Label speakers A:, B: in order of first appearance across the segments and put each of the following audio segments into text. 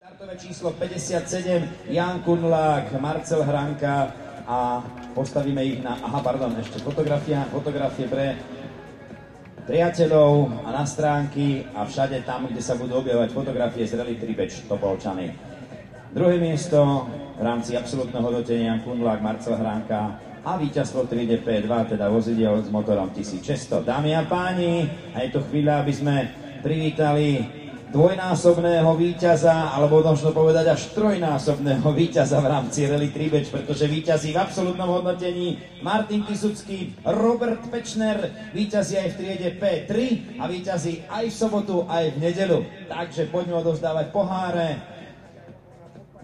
A: Startové číslo 57, Jan Kundlák, Marcel Hranka a postavíme ich na, ešte fotografie pre priateľov a na stránky a všade tam, kde sa budú objavovať fotografie z Rally Tribeč Topolčany. Druhé miesto v rámci absolútneho hodnotenia Jan Kundlák, Marcel Hranka a víťazstvo v 3D P2, teda vozidiel s motorom 1600. Dámy a páni, a je to chvíľa, aby sme privítali dvojnásobného víťaza, alebo možno povedať až trojnásobného víťaza v rámci Rally Tribeč, pretože víťazí v absolútnom hodnotení Martin Kisucký, Robert Pečner, víťazí aj v triede P3 a víťazí aj v sobotu, aj v nedeľu. Takže poďme odovzdávať poháre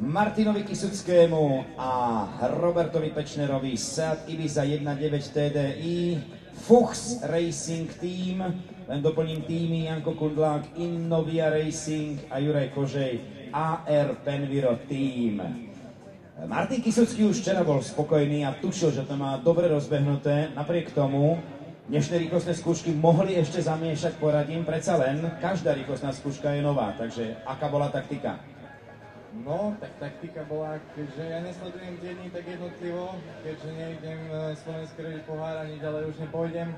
A: Martinovi Kisuckému a Robertovi Pečnerovi, Seat Ibiza 1.9 TDI, Fuchs Racing Team, len doplním týmy Janko Kundlák, Innovia Racing a Juraj Kožej, AR Penviro Team. Martin Kisucký už včera bol spokojný a tušil, že to má dobre rozbehnuté. Napriek tomu dnešné rýchlostné skúšky mohli ešte zamiešať poradím, predsa len každá rýchlostná skúška je nová, takže aká bola taktika?
B: No, tak taktika bola, keďže ja nesledujem denní tak jednotlivo, keďže nejdem slovenský rally pohár ani ďalej už nepôjdem.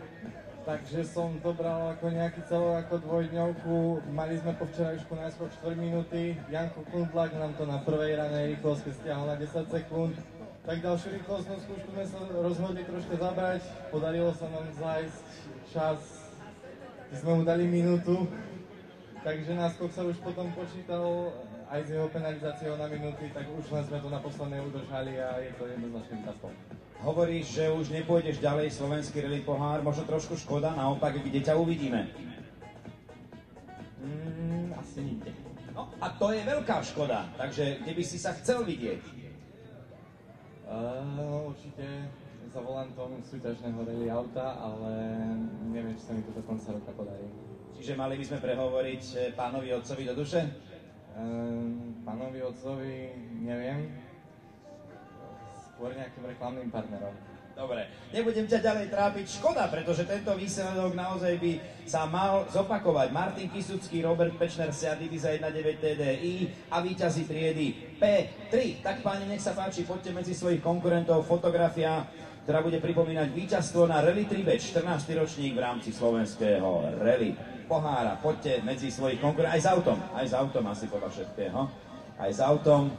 B: Takže som to bral ako nejaký celok ako dvojdňovku. Mali sme po včerajšku najskôr 4 minúty. Janko Kundlák nám to na prvej ranej rýchlosti stiahol na 10 sekúnd. Tak ďalšiu rýchlostnú skúšku sme sa rozhodli troška zabrať. Podarilo sa nám zájsť čas, kde sme mu dali minútu. Takže náskok sa už potom počítal aj s jeho penalizáciou na minúty, tak už len sme to na poslednej udržali a je to jednoznačným víťazstvom.
A: Hovoríš, že už nepôjdeš ďalej slovenský rally pohár, možno trošku škoda, naopak, kde ťa uvidíme?
B: Asi nikde.
A: No a to je veľká škoda, takže kde by si sa chcel vidieť?
B: Určite za volantom súťažného rally auta, ale neviem, či sa mi to do konca roka podarí.
A: Čiže mali by sme prehovoriť pánovi otcovi do duše?
B: Pánovi otcovi neviem. Skôr nejakým reklamným partnerom.
A: Dobre, nebudem ťa ďalej trápiť. Škoda, pretože tento výsledok naozaj by sa mal zopakovať. Martin Kisucký, Robert Pečner, Seat Ibiza 1.9 TDI a víťazí triedy P3. Tak páni, nech sa páči, poďte medzi svojich konkurentov. Fotografia, ktorá bude pripomínať víťazstvo na Rally Tribeč, 14. ročník v rámci slovenského rally pohára. Poďte medzi svojich konkurentov, aj s autom asi podľa všetkého. Aj s autom.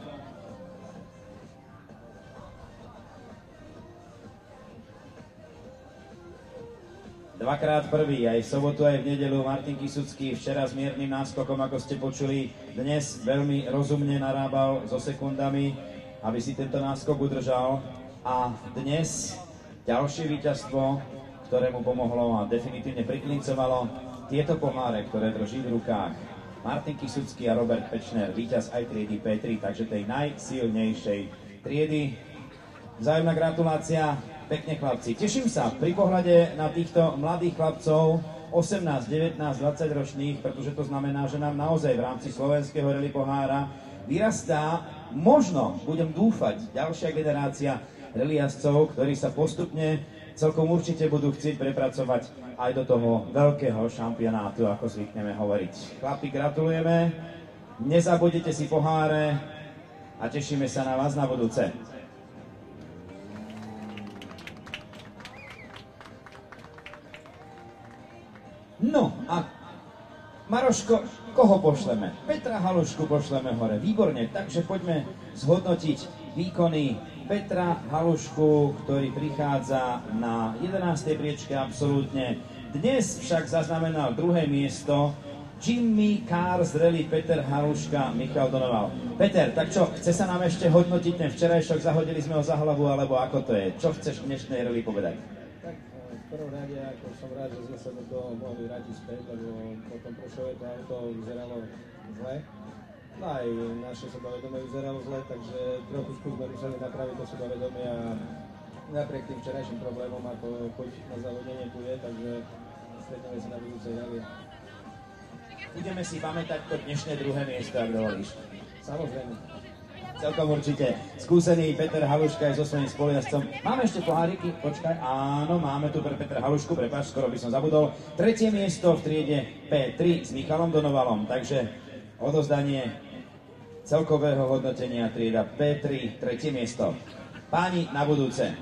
A: Dvakrát prvý, aj v sobotu, aj v nedeľu Martin Kisucký, včera s miernym náskokom, ako ste počuli, dnes veľmi rozumne narábal so sekundami, aby si tento náskok udržal. A dnes ďalšie víťazstvo, ktoré mu pomohlo a definitívne priklincovalo tieto poháre, ktoré drží v rukách Martin Kisucký a Robert Pečner, víťaz aj triedy P3, takže tej najsilnejšej triedy. Vzájomná gratulácia. Pekne, chlapci. Teším sa pri pohľade na týchto mladých chlapcov, 18, 19, 20 ročných, pretože to znamená, že nám naozaj v rámci slovenského rally pohára vyrastá, možno, budem dúfať, ďalšia generácia rallyjazdcov, ktorí sa postupne celkom určite budú chcieť prepracovať aj do toho veľkého šampionátu, ako zvykneme hovoriť. Chlapi, gratulujeme, nezabudnite si poháre a tešíme sa na vás na budúce. No a Maroško, koho pošleme? Petra Halušku pošleme hore. Výborne, takže poďme zhodnotiť výkony Petra Halušku, ktorý prichádza na 11. priečke absolútne. Dnes však zaznamenal druhé miesto Jimmy Carr z rally Peter Haluška, Michal Donoval. Peter, tak čo, chce sa nám ešte hodnotiť ten včerajšok, zahodili sme ho za hlavu, alebo ako to je? Čo chceš v dnešnej rally povedať?
C: Tak v prvom rade, ako som rád, že sme sa do toho mohli vrátiť späť, lebo potom prešové to auto vyzeralo zle. No aj naše sebavedomie vyzeralo zle, takže trochu sme museli napraviť to sebavedomie a napriek tým včerajším problémom, ako choď na závodenie tu je, takže stretneme sa na budúcej rally.
A: Budeme si pamätať to dnešné druhé miesto, ak dovolíš.
C: Samozrejme.
A: Celkom určite. Skúsený Peter Haluška je so svojím spolujazdcom. Máme ešte poháriky? Počkaj. Áno, máme tu pre Petra Halušku. Prepáč, skoro by som zabudol. Tretie miesto v triede P3 s Michalom Donovalom. Takže odozdanie celkového hodnotenia trieda P3, tretie miesto. Páni, na budúce.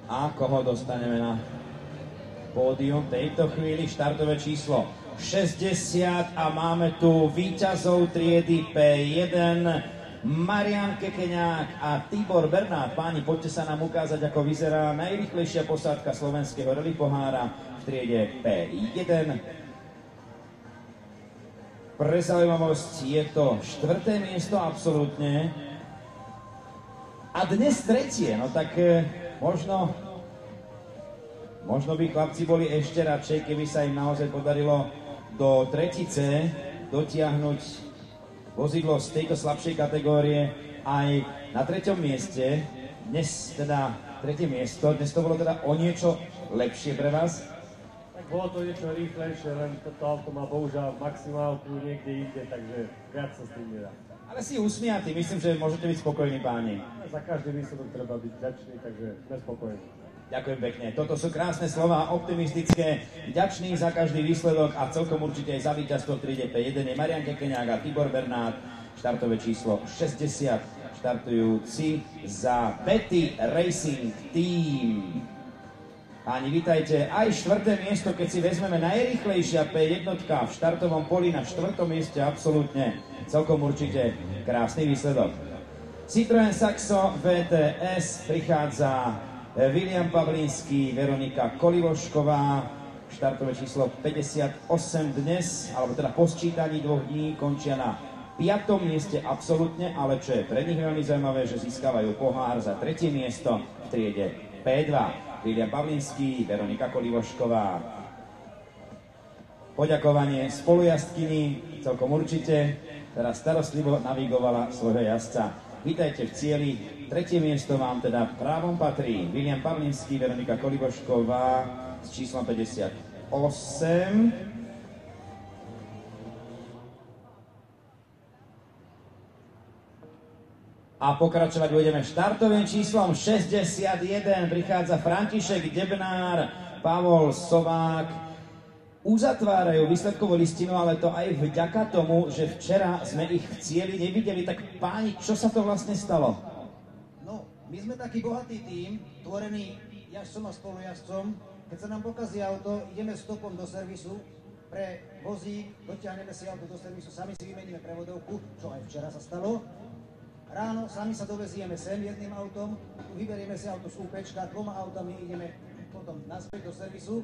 A: A koho dostaneme na pódium tejto chvíli? Štartové číslo 60 a máme tu víťazov triedy P1 Marián Kekeňák a Tibor Bernát. Páni, poďte sa nám ukázať, ako vyzerá najrýchlejšia posádka slovenského rally pohára v triede P1. Pre zaujímavosť je to štvrté miesto absolútne a dnes tretie, no tak možno by chlapci boli ešte radšej, keby sa im naozaj podarilo do tretice dotiahnuť vozidlo z tejto slabšej kategórie aj na treťom mieste. Dnes teda tretie miesto, dnes to bolo teda o niečo lepšie pre vás?
D: Tak bolo to niečo rýchlejšie, len toto auto má bohužiaľ maximálku niekde inde, takže viac sa s tým nedá.
A: Ale si usmiatý, myslím, že môžete byť spokojní, páni.
D: Za každý výsledok treba byť vďačný, takže sme spokojní.
A: Ďakujem pekne. Toto sú krásne slova, optimistické, vďačný za každý výsledok a celkom určite aj za víťazstvo v triede P1 je Marián Kekeňák a Tibor Bernát. Štartové číslo 60, štartujúci za Betty Racing Team. Páni, vítajte. Aj štvrté miesto, keď si vezmeme najrýchlejšia P1 v štartovom poli na štvrtom mieste, absolútne celkom určite krásny výsledok. Citroën Saxo VTS prichádza William Pavlínsky, Veronika Kolivošková, štartové číslo 58 dnes, alebo teda po sčítaní 2 dní končia na 5. mieste absolútne, ale čo je pre nich veľmi zaujímavé, že získavajú pohár za 3. miesto v triede P2. William Pavlínsky, Veronika Kolivošková. Poďakovanie spolujazdkyni, celkom určite, ktorá starostlivo navigovala svojho jazdca. Vítajte v cieli. Tretie miesto vám teda právom patrí William Pavlínsky, Veronika Kolivošková s číslom 58. A pokračovať budeme štartovým číslom 61. Prichádza František Debnár, Pavol Sovák. Uzatvárajú výsledkovú listinu, ale to aj vďaka tomu, že včera sme ich v cieli nevideli. Tak páni, čo sa to vlastne stalo?
E: No, my sme taký bohatý tím, tvorený jazdcom a spolujazdcom. Keď sa nám pokazí auto, ideme stopom do servisu pre vozík, dotiahneme si auto do servisu, sami si vymeníme prevodovku, čo aj včera sa stalo. Ráno sami sa dovezieme sem jedným autom, vyberieme si auto z UPčka, 2 autami ideme potom naspäť do servisu.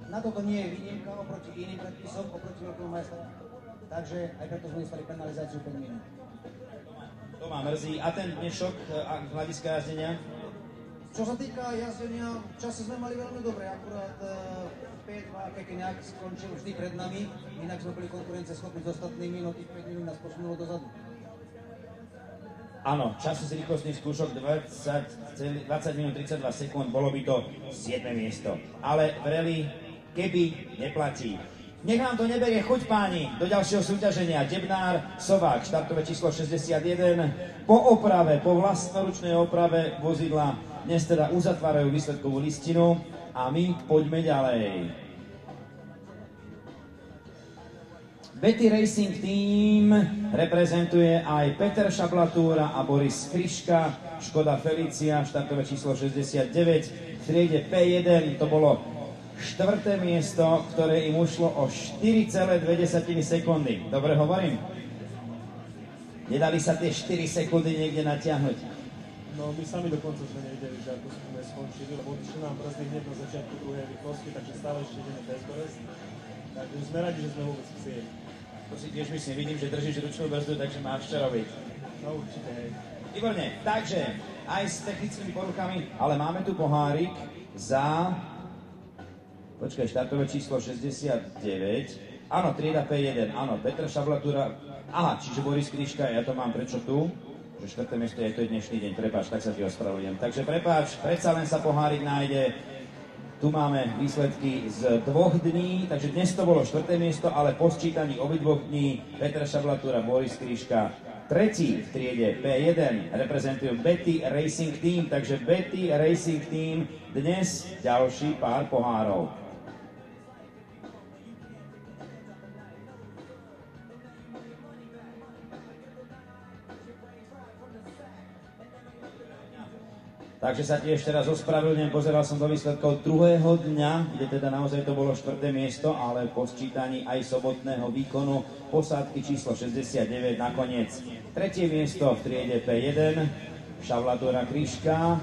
E: Na toto nie je výnimka oproti iným predpisom, oproti veľkému majstru. Takže aj preto sme dostali penalizáciu 5 minút.
A: To ma mrzí. A ten dnešok z hľadiska jazdenia?
E: Čo sa týka jazdenia, v čase sme mali veľmi dobre, akurát P2 Kekeňák skončil vždy pred nami, inak sme boli konkurenceschopní s ostatnými, no tých 5 minút nás posunulo dozadu.
A: Áno, času z rýchlostných skúšok 20 minút 32 sekúnd, bolo by to 7. miesto. Ale v rally keby neplatí. Nech nám to neberie chuť, páni, do ďalšieho súťaženia. Debnár, Sovák, štartové číslo 61. Po oprave, po vlastnoručnej oprave vozidla dnes teda uzatvárajú výsledkovú listinu a my poďme ďalej. Betty Racing Team reprezentuje aj Peter Šablatúra a Boris Kryška, Škoda Felicia, štartové číslo 69. V triede P1 to bolo 4. miesto, ktoré im ušlo o 4,2 sekundy. Dobre hovorím? Nedali sa tie 4 sekundy niekde natiahnuť?
D: No my sami dokonca sme nevedeli, že ako sme skončili, lebo odišli nám brzdy hneď na začiatku druhej rýchlosti, takže stále ešte ideme bez brezd. Takže sme radi, že sme vôbec chceli.
A: To si tiež myslím, vidím, že držíš ručnú brzdu, takže máš čo robiť.
D: No určite, hej.
A: Výborne, takže aj s technickými poruchami, ale máme tu pohárik za... Počkaj, štartové číslo 69. Áno, trieda P1, áno, Petr Šablatúra. Aha, čiže Boris Kryška, ja to mám prečo tu? Že 4. miesto je to dnešný deň, prepáč, tak sa ti ospravedlňujem. Takže prepáč, predsa len sa pohárik nájde. Tu máme výsledky z 2 dní, takže dnes to bolo 4. miesto, ale po sčítaní obidvoch dní Petr Šablatúra, Boris Kryška, tretí v triede P1 reprezentujú Betty Racing Team, takže Betty Racing Team dnes ďalší pár pohárov. Takže sa tiež teraz ospravedlňujem, pozeral som do výsledkov druhého dňa, kde teda naozaj to bolo 4. miesto, ale po sčítaní aj sobotného výkonu posádky číslo 69 nakoniec 3. miesto v triede P1, Šablatúra Kryška.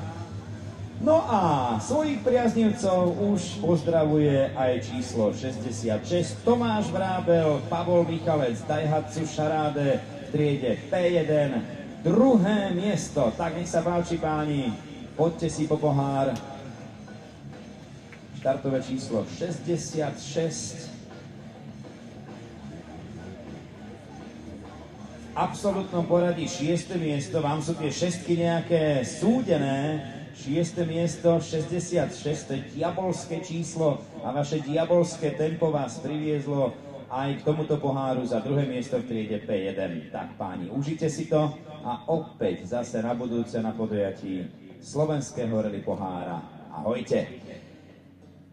A: No a svojich priaznivcov už pozdravuje aj číslo 66, Tomáš Vrábel, Pavol Michalec, Daihatsu Šaráde v triede P1, druhé miesto. Tak nech sa páči páni. Poďte si po pohár. Štartové číslo 66. V absolútnom poradí 6. miesto. Vám sú tie šestky nejaké súdené. 6. miesto 66. To je diabolské číslo a vaše diabolské tempo vás priviezlo aj k tomuto poháru za druhé miesto v triede P1. Tak páni, užite si to a opäť zase na budúce na podujatí slovenského rally pohára. Ahojte.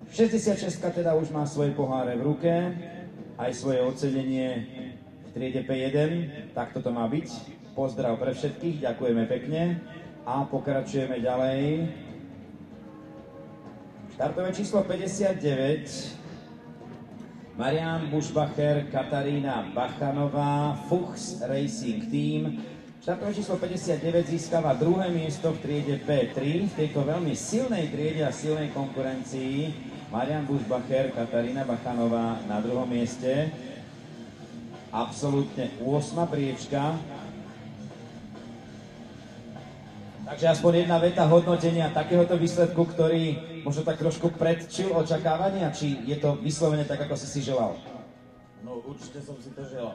A: 66 teda už má svoje poháre v ruke, aj svoje ocenenie v triede P1. Takto to má byť. Pozdrav pre všetkých, ďakujeme pekne a pokračujeme ďalej. Štartové číslo 59. Marian Buschbacher, Katarína Bachanová, Fuchs Racing Team. Štartové číslo 59 získava druhé miesto v triede P3. V tejto veľmi silnej triede a silnej konkurencii Marian Buschbacher, Katarína Bachanová na druhom mieste. Absolútne 8. priečka. Takže aspoň jedna veta hodnotenia takéhoto výsledku, ktorý možno tak trošku predčil očakávania, či je to vyslovene tak, ako si želal?
F: No určite som si to želal.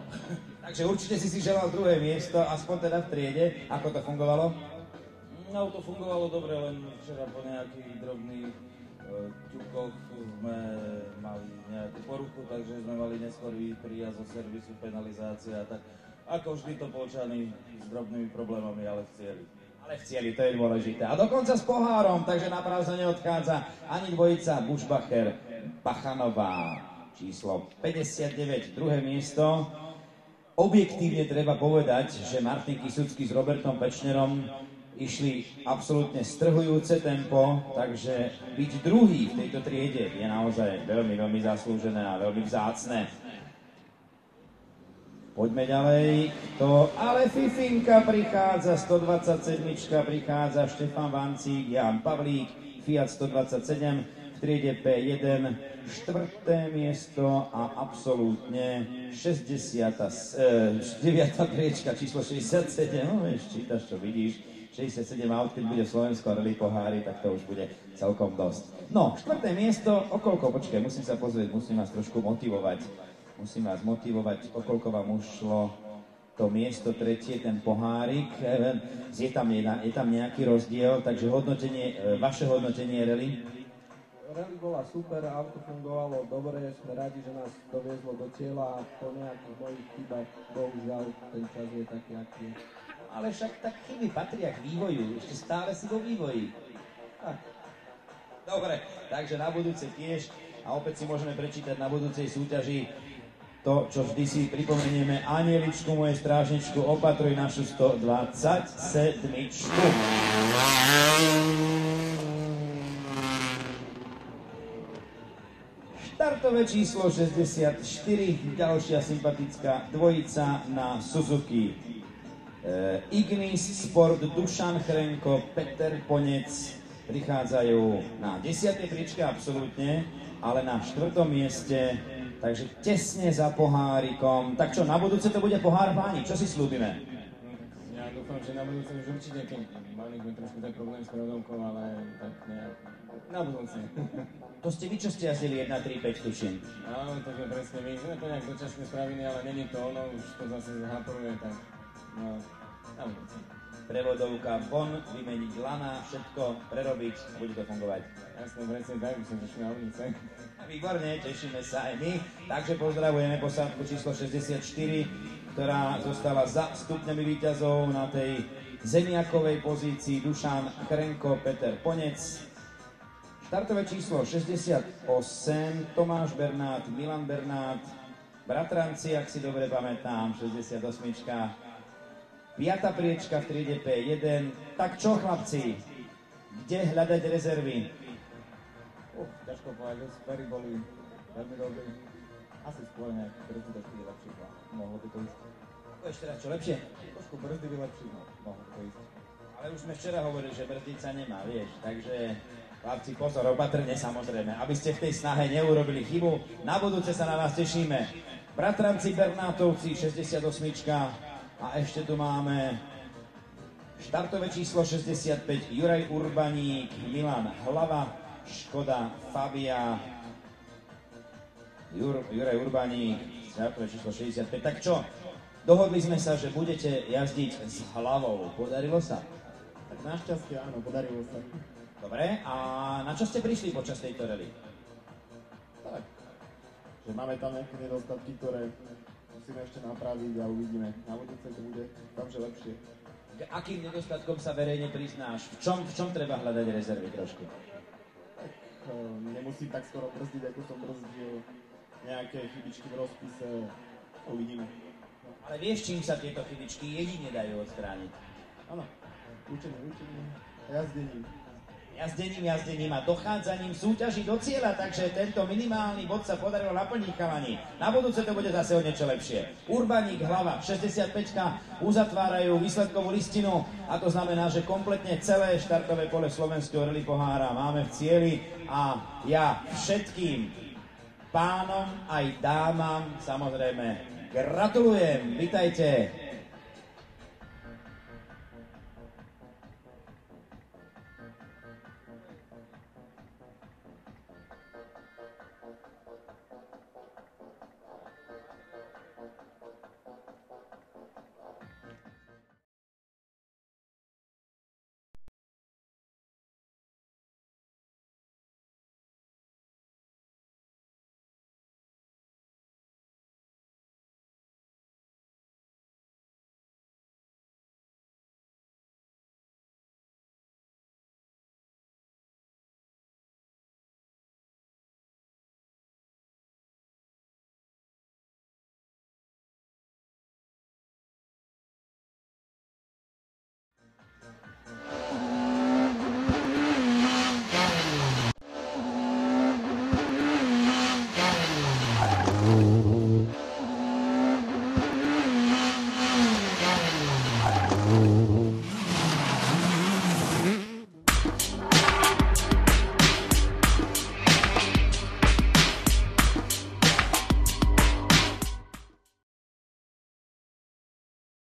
A: Takže určite si želal druhé miesto, aspoň teda v triede. Ako to fungovalo?
F: No to fungovalo dobre, len včera po nejakých drobných ťukoch sme mali nejakú poruchu, takže sme mali neskorý príjazd zo servisu, penalizácia, tak ako vždy to Polčany s drobnými problémami, ale v cieli.
A: Ale v cieli, to je dôležité. A dokonca s pohárom, takže na prázdno neodchádza ani dvojica Buschbacher, Bachanová. Číslo 59, druhé miesto. Objektívne treba povedať, že Martin Kysucký s Robertom Pečnerom išli absolútne strhujúce tempo, takže byť druhý v tejto triede je naozaj veľmi, veľmi zaslúžené a veľmi vzácne. Poďme ďalej. Ale Fifinka prichádza, 127 prichádza, Štefan Vancík, Jan Pavlík, Fiat 127, v triede P1, 4. miesto a absolútne 9. priečka, číslo 67, no vieš, čítaš, čo vidíš, 67 aut, keď bude Slovensko rally pohári, tak to už bude celkom dosť. No, 4. miesto, okolko, počkaj, musím sa pozrieť, musím vás trošku motivovať. Musím vás motivovať, okolko vám ušlo to miesto tretie, ten pohárik. Je tam nejaký rozdiel, takže vaše hodnotenie rally?
C: Rally bola super, auto fungovalo dobre, sme radi, že nás doviezlo do cieľa a po nejakých mojich chybách, bohužiaľ, ten čas je taký, aký je.
A: Ale však tak chyby patria k vývoju, ešte stále si vo vývoji. Dobre, takže na budúce tiež, a opäť si môžeme prečítať na budúcej súťaži to, čo vždy si pripomenieme, anieličku, moje strážničku, opatruj našu 127. Štartové číslo 64, ďalšia sympatická dvojica na Suzuki. Ignis Sport Dušan Chrenko, Peter Ponec prichádzajú na 10. priečke absolútne, ale na 4. mieste, takže tesne za pohárikom. Tak čo, na budúce to bude pohár páni, čo si slúbime?
C: Ja dúfam, že na budúce už určite, keď mali sme trošku ten problém s prevodovkou, ale tak nejak na budúce.
A: To ste vy, čo ste jazdili 1-3-5, tuším.
C: Áno, to sme presne my. Sme to nejak dočasne spravili, ale není to ono, už to zase zhaporuje, tak no, na budúce.
A: Prevodovka von, vymeniť lana, všetko prerobiť a bude to fungovať.
C: Jasne, presne tak, už som prišli na ulice.
A: Výborne, tešíme sa aj my. Takže pozdravujeme posádku číslo 64, ktorá zostala za stupňami víťazov na tej zemiakovej pozícii Dušan Chrenko, Peter Ponec. Štartové číslo 68, Tomáš Bernát, Milan Bernát, bratranci, ak si dobre pamätám, 68. 5. priečka v triede P1. Tak čo, chlapci? Kde hľadať rezervy?
B: Ťažko povedať, sféry boli veľmi dobré. Asi skôr nejaké brzdy do chvíli lepšie, mohlo by to ísť.
A: Ešte raz, čo lepšie?
B: Trošku brzdy vylepší, no, mohlo by to ísť.
A: Ale už sme včera hovorili, že brzdiť sa nemá, vieš, takže chlapci, pozor, opatrne samozrejme, aby ste v tej snahe neurobili chybu. Na budúce sa na vás tešíme. Bratranci Bernátovci, 68. A ešte tu máme štartové číslo 65, Juraj Urbaník, Milan Hlava, Škoda Fabia, Juraj Urbaník, štartové číslo 65. Tak čo, dohodli sme sa, že budete jazdiť s hlavou. Podarilo sa?
B: Tak našťastie áno, podarilo sa.
A: Dobre, a na čo ste prišli počas tejto rally?
B: Tak, že máme tam nejaké nedostatky, ktoré musíme ešte napraviť a uvidíme. Na budúce to bude tamže lepšie.
A: K akým nedostatkom sa verejne priznáš? V čom treba hľadať rezervy trošku?
B: Tak nemusím tak skoro brzdiť, ako som brzdil. Nejaké chybičky v rozpise, uvidíme.
A: Ale vieš, čím sa tieto chybičky jedine dajú odstrániť?
B: Áno, učenie a
A: Jazdením a dochádzaním súťaží do cieľa, takže tento minimálny bod sa podarilo naplniť, chalani. Na budúce to bude zase o niečo lepšie. Urbaník, Hlava, 65-ka uzatvárajú výsledkovú listinu a to znamená, že kompletne celé štartové pole Slovenského rally pohára máme v cieli a ja všetkým pánom aj dámam samozrejme gratulujem. Vitajte